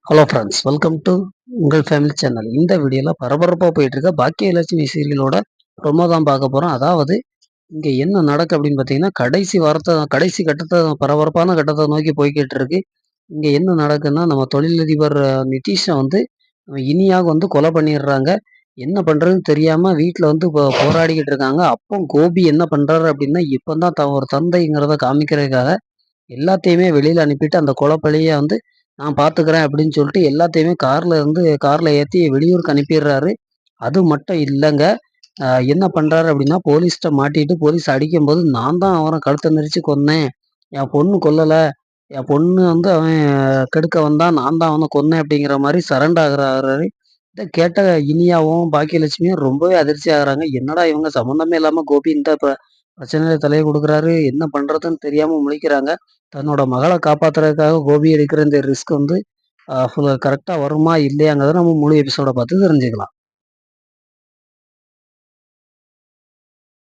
Hello friends, welcome to உங்கள் family channel. இந்த வீடியோவில் பரபரப்பாக போயிட்டு இருக்க பாக்கியலட்சுமி சீரியலோட ப்ரொமோ தான் பார்க்க போகிறோம். அதாவது இங்கே என்ன நடக்கு அப்படின்னு பார்த்தீங்கன்னா, கடைசி கட்டத்தை பரபரப்பான கட்டத்தை நோக்கி போய்கிட்டு இருக்கு. இங்கே என்ன நடக்குன்னா, நம்ம தொழிலதிபர் நிதிஷை வந்து இனியாக வந்து கொலை பண்ணிடுறாங்க. என்ன பண்ணுறதுன்னு தெரியாமல் வீட்டில் வந்து போராடிக்கிட்டு இருக்காங்க. அப்போ கோபி என்ன பண்ணுறாரு அப்படின்னா, இப்போ தான் ஒரு தந்தைங்கிறத காமிக்கிறதுக்காக எல்லாத்தையுமே வெளியில அனுப்பிட்டு, அந்த கொலைப்பழிய வந்து நான் பார்த்துக்கிறேன் அப்படின்னு சொல்லிட்டு எல்லாத்தையுமே கார்ல ஏத்தி வெளியூருக்கு அனுப்பிடுறாரு. அது மட்டும் இல்லங்க. என்ன பண்றாரு அப்படின்னா, போலீஸ்ட்ட மாட்டிட்டு போலீஸ் அடிக்கும்போது, "நான் தான் அவன கழுத்த நெரிச்சு கொன்னேன். என் பொண்ணு கொல்லல. என் பொண்ணு வந்து அவன் கெடுக்க வந்தான். நான் தான் அவன கொன்னேன்." அப்படிங்கிற மாரி சரண்டர் ஆகுறாரு. இத கேட்ட இனியாவும், பாக்கியலட்சுமியும் ரொம்பவே அதிர்ச்சி ஆகுறாங்க. என்னடா இவங்க சம்மந்தமே இல்லாம கோபி இந்த பிரச்சனையில தலைய குடுக்குறாரு. என்ன பண்றதுன்னு தெரியாம முழிக்கிறாங்க. தன்னோட மகள காப்பாத்துறதுக்காக கோபி எடுக்கிற இந்த ரிஸ்க் வந்து கரெக்ட்டா வருமா? இல்லையாங்கிறத நம்ம முழு எபிசோட பார்த்து தெரிஞ்சுக்கலாம்.